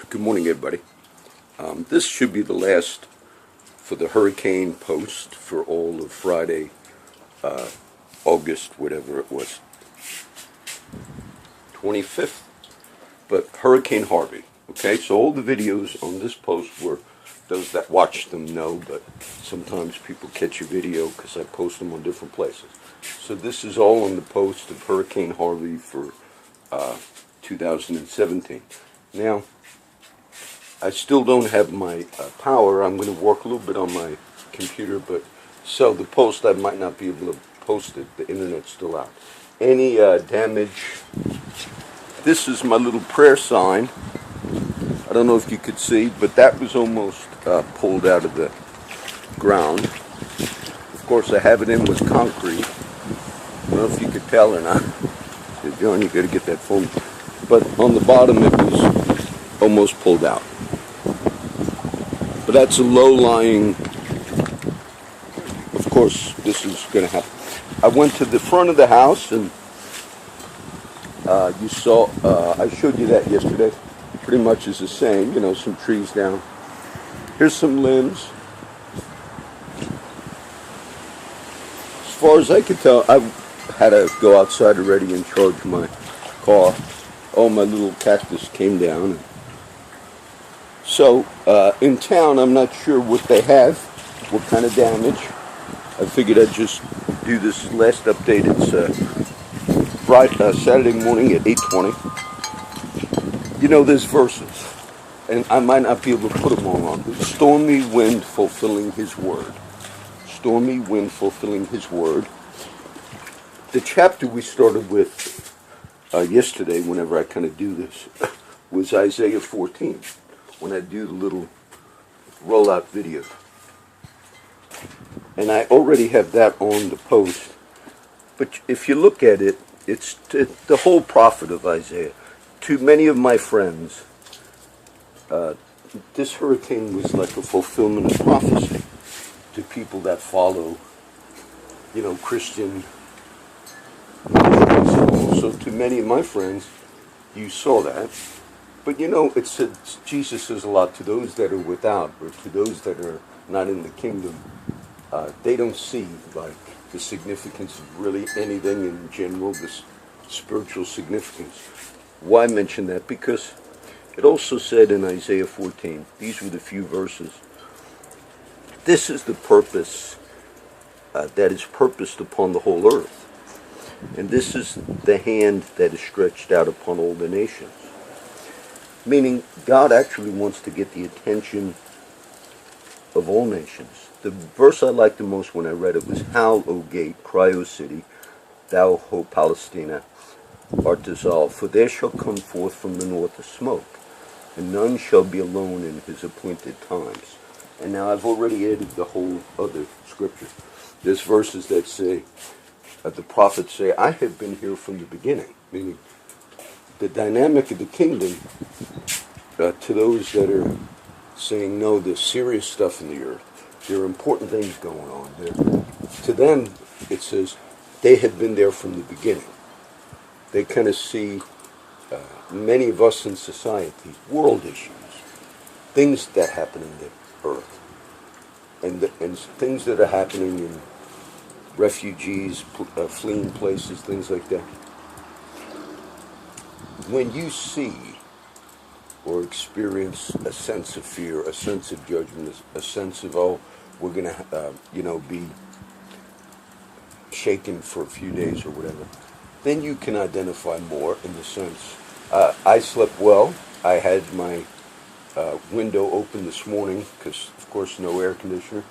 Good morning, everybody. This should be the last for the hurricane post for all of Friday, August, whatever it was, 25th. But Hurricane Harvey. Okay, so all the videos on this post were those that watch them know, but sometimes people catch a video because I post them on different places. So this is all on the post of Hurricane Harvey for 2017. Now, I still don't have my power. I'm going to work a little bit on my computer, but so the post I might not be able to post it. The internet's still out. Any damage? This is my little prayer sign. I don't know if you could see, but that was almost pulled out of the ground. Of course, I have it in with concrete. I don't know if you could tell or not. John, you got to get that phone. But on the bottom, it was almost pulled out. But that's a low-lying, of course, this is going to happen. I went to the front of the house, and you saw, I showed you that yesterday. Pretty much is the same, you know, some trees down. Here's some limbs. As far as I could tell, I had to go outside already and charge my car. All my little cactus came down. So, in town, I'm not sure what they have, what kind of damage. I figured I'd just do this last update. It's Saturday morning at 8:20. You know, there's verses, and I might not be able to put them all on. Stormy wind fulfilling his word. Stormy wind fulfilling his word. The chapter we started with yesterday, whenever I kind of do this, was Isaiah 14. When I do the little rollout video. And I already have that on the post. But if you look at it, it's the whole prophet of Isaiah. To many of my friends, this hurricane was like a fulfillment of prophecy to people that follow, you know, Christian. So to many of my friends, you saw that. But you know, it said Jesus says a lot to those that are without, or to those that are not in the kingdom. They don't see like the significance of really anything in general, this spiritual significance. Why mention that? Because it also said in Isaiah 14, these were the few verses, this is the purpose that is purposed upon the whole earth. And this is the hand that is stretched out upon all the nations. Meaning, God actually wants to get the attention of all nations. The verse I liked the most when I read it was, Howl, O gate, cry, O city, thou, O Palestina, art dissolved. For there shall come forth from the north a smoke, and none shall be alone in his appointed times. And now I've already added the whole other scripture. There's verses that say, the prophets say, I have been here from the beginning, meaning the dynamic of the kingdom, to those that are saying, no, there's serious stuff in the earth. There are important things going on there. To them, it says, they have been there from the beginning. They kind of see many of us in society, world issues, things that happen in the earth, and things that are happening in refugees, fleeing places, things like that. When you see or experience a sense of fear, a sense of judgment, a sense of, oh, we're going to, be shaken for a few days or whatever, then you can identify more in the sense. I slept well. I had my window open this morning because, of course, no air conditioner.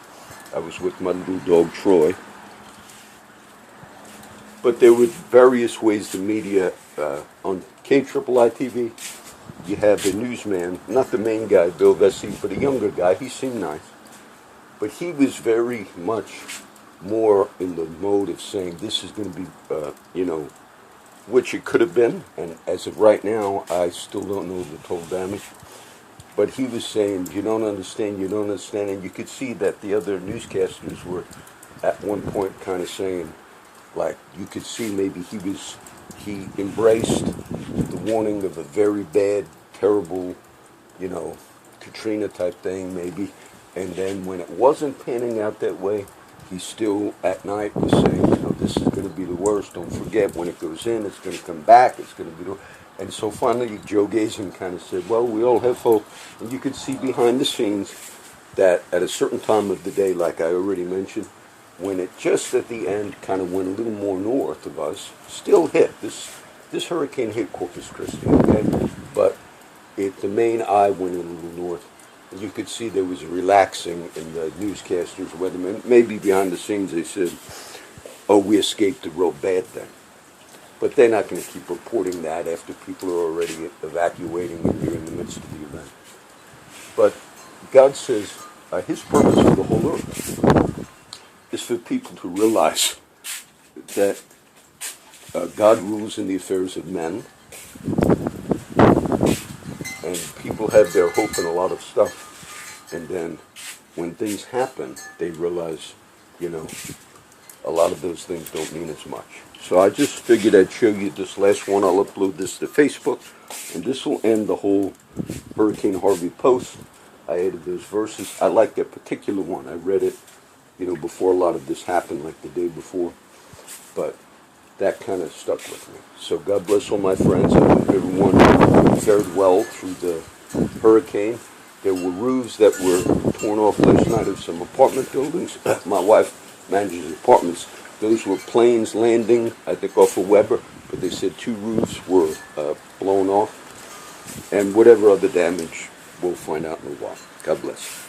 I was with my little dog, Troy. But there were various ways the media, on KIII TV, you have the newsman, not the main guy, Bill Vesey, but a younger guy. He seemed nice. But he was very much more in the mode of saying this is going to be, which it could have been. And as of right now, I still don't know the total damage. But he was saying, you don't understand. And you could see that the other newscasters were at one point kind of saying, like, you could see maybe he embraced the warning of a very bad, terrible you know, Katrina type thing maybe. And then when it wasn't panning out that way, he still at night was saying, you know, this is going to be the worst. Don't forget, when it goes in, it's going to come back. It's going to be the. And so finally, Joe Gazin kind of said, well, we all have hope. And you could see behind the scenes that at a certain time of the day, like I already mentioned, when it just at the end kind of went a little more north of us, still hit. This hurricane hit Corpus Christi, okay? But the main eye went a little north. And you could see there was relaxing in the newscasters, weathermen. Maybe behind the scenes they said, oh, we escaped the real bad thing. But they're not going to keep reporting that after people are already evacuating and you're in the midst of the event. But God says his purpose for the whole earth is for people to realize that God rules in the affairs of men, and people have their hope in a lot of stuff. And then when things happen, they realize, you know, a lot of those things don't mean as much. So I just figured I'd show you this last one. I'll upload this to Facebook, and this will end the whole Hurricane Harvey post. I added those verses. I like that particular one. I read it, you know, before a lot of this happened, like the day before. But that kind of stuck with me. So God bless all my friends. I hope everyone fared well through the hurricane. There were roofs that were torn off last night of some apartment buildings. My wife manages apartments. Those were planes landing, I think, off of Weber, but they said 2 roofs were blown off. And whatever other damage, we'll find out in a while. God bless.